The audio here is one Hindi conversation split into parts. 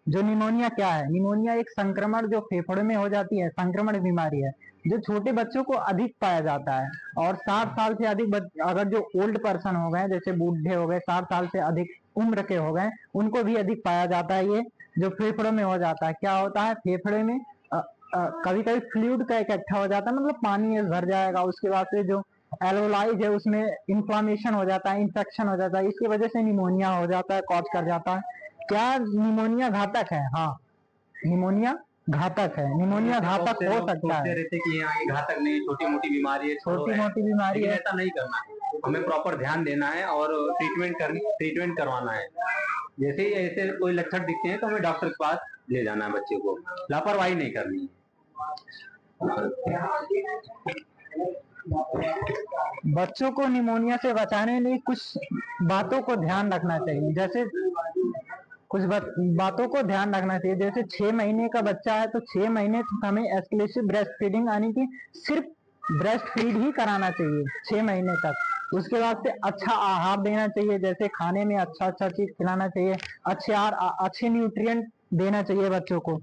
जो निमोनिया क्या है? निमोनिया एक संक्रमण जो फेफड़े में हो जाती है, संक्रमण बीमारी है, जो छोटे बच्चों को अधिक पाया जाता है। और 60 साल से अधिक अगर जो ओल्ड पर्सन हो गए, जैसे बूढ़े हो गए, 60 साल से अधिक उम्र के हो गए, उनको भी अधिक पाया जाता है। ये जो फेफड़ों में हो जाता है, क्या होता है फेफड़े में कभी कभी फ्लूइड का इकट्ठा हो जाता है, मतलब पानी भर जाएगा, उसके बाद से जो एल्वोलाइज है उसमें इन्फ्लामेशन हो जाता है, इन्फेक्शन हो जाता है, इसकी वजह से निमोनिया हो जाता है, कॉज कर जाता है। क्या निमोनिया घातक है? हाँ, निमोनिया घातक है, निमोनिया घातक हो सकता है। रहते कि ये घातक नहीं, छोटी मोटी बीमारी है, छोटी मोटी बीमारी है, ऐसा नहीं करना है। हमें प्रॉपर ध्यान देना है और ट्रीटमेंट करवाना है। जैसे ही ऐसे कोई लक्षण दिखते हैं तो हमें डॉक्टर के पास ले जाना है, बच्चे को लापरवाही नहीं करनी है। बच्चों को निमोनिया से बचाने के लिए कुछ बातों को ध्यान रखना चाहिए। जैसे कुछ बातों को ध्यान रखना चाहिए, जैसे 6 महीने का बच्चा है तो 6 महीने तक हमें एक्सक्लूसिव ब्रेस्ट फीडिंग यानी कि सिर्फ ब्रेस्ट फीड ही कराना चाहिए 6 महीने तक। उसके बाद से अच्छा आहार देना चाहिए, जैसे खाने में अच्छा चीज खिलाना चाहिए, अच्छे न्यूट्रिएंट देना चाहिए बच्चों को।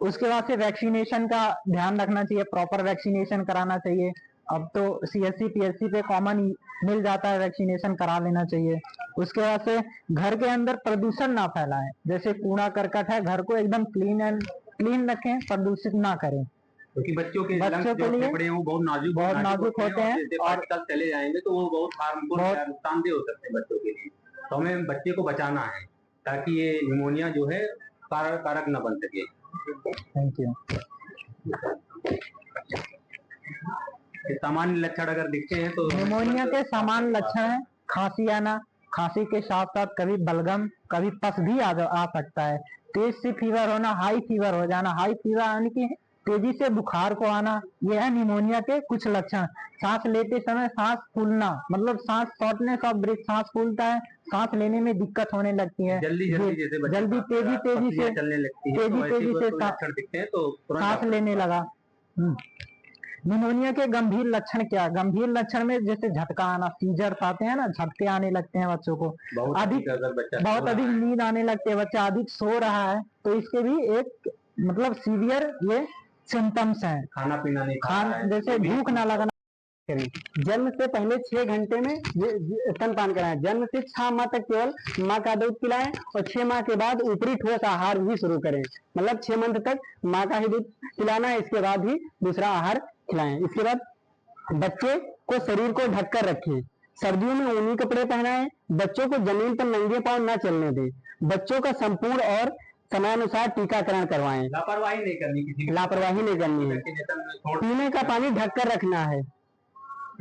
उसके बाद से वैक्सीनेशन का ध्यान रखना चाहिए, प्रॉपर वैक्सीनेशन कराना चाहिए। अब तो CSC PSC पे कॉमन मिल जाता है, वैक्सीनेशन करा लेना चाहिए। उसके बाद से घर के अंदर प्रदूषण ना फैलाएं, जैसे कूड़ा करकट है, घर को एकदम क्लीन रखें, प्रदूषित ना करें, क्योंकि बच्चों के लिए फेफड़े वो बहुत नाजुक होते हैं और कल चले जाएंगे तो वो बहुत हार्मफुल, नुकसानदेह हो सकते हैं बच्चों के लिए। तो हमें बच्चे को बचाना है ताकि ये निमोनिया जो है कारक न बन सके। Thank you. सामान्य लक्षण अगर दिखते हैं तो निमोनिया के सामान्य लक्षण है खांसी आना, खांसी के साथ साथ कभी बलगम, कभी पस भी आ सकता है, तेज से फीवर होना, हाई फीवर हो जाना, हाई फीवर यानी कि तेजी से बुखार को आना, यह है निमोनिया के कुछ लक्षण। सांस लेते समय सांस फूलना, मतलब सांस शॉर्टनेस ऑफ ब्रेथ, सांस फूलता है, सांस लेने में दिक्कत होने लगती है, जल्दी तेजी से सांस लेने लगा। निमोनिया के गंभीर लक्षण क्या? गंभीर लक्षण में जैसे झटका आना, सीजर्स आते हैं ना, झटके आने लगते हैं बच्चों को, बहुत अधिक नींद आने लगते हैं, बच्चा अधिक सो रहा है तो इसके भी एक मतलब सीवियर ये सिम्टम्स हैं। खाना पीना नहीं, जैसे भूख ना लगना। जन्म से पहले 6 घंटे में स्तनपान कराएं। जन्म से 6 माह तक केवल माँ का दूध पिलाएं और 6 माह के बाद ऊपरी ठोस आहार भी शुरू करें, मतलब 6 मंथ तक माँ का ही दूध पिलाना है, इसके बाद ही दूसरा आहार खिलाएं। इसके बाद बच्चे को शरीर को ढककर रखें, सर्दियों में ऊनी कपड़े पहनाएं, बच्चों को जमीन पर नंगे पांव न चलने दें, बच्चों का संपूर्ण और समयानुसार टीकाकरण करवाएं। लापरवाही नहीं करनी है। पीने का पानी ढककर रखना है।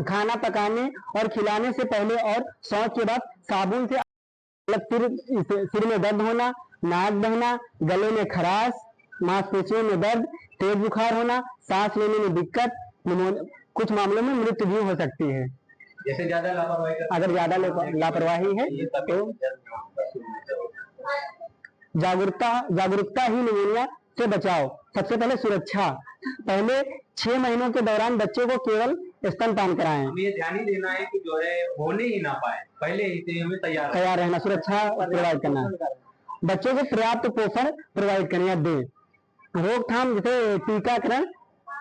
खाना पकाने और खिलाने से पहले और शौच के बाद साबुन से सिर में दर्द होना, नाक बहना, गले में खराश, मांसपेशियों में दर्द, तेज बुखार होना, सांस लेने में दिक्कत, कुछ मामलों में मृत्यु भी हो सकती है। जैसे ज्यादा लापरवाही, अगर ज्यादा लापरवाही है तो जागरूकता ही निमोनिया से बचाओ। सबसे पहले सुरक्षा, पहले 6 महीनों के दौरान बच्चे को केवल स्तनपान कराएं। हमें ये ध्यान ही देना है कि जो है होने ही ना पाए, पहले ही हमें तैयार रहना, सुरक्षा प्रोवाइड करना, बच्चों को पर्याप्त पोषण प्रोवाइड करें या दें। रोकथाम जैसे टीकाकरण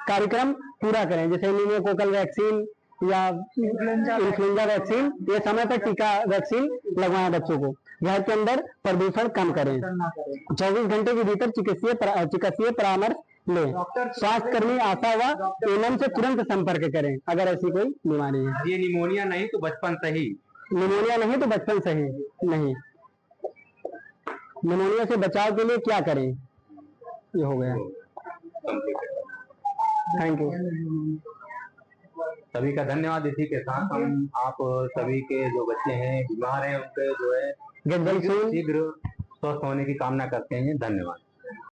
कार्यक्रम पूरा करें, जैसे निमोकोकल वैक्सीन या इन्फ्लुएंजा वैक्सीन, ये समय पर टीका वैक्सीन लगवाएं बच्चों को। घर के अंदर प्रदूषण कम करें, 24 घंटे के भीतर चिकित्सीय परामर्श ले, स्वास्थ्य कर्मी, आशा व एएनएम से तुरंत संपर्क करें अगर ऐसी कोई बीमारी है। ये निमोनिया नहीं तो बचपन से ही नहीं। निमोनिया से बचाव के लिए क्या करें? ये हो गया। Thank you. सभी का धन्यवाद। इसी के साथ हम आप सभी के जो बच्चे हैं बीमार हैं उनके जो है शीघ्र स्वस्थ होने की कामना करते हैं। धन्यवाद।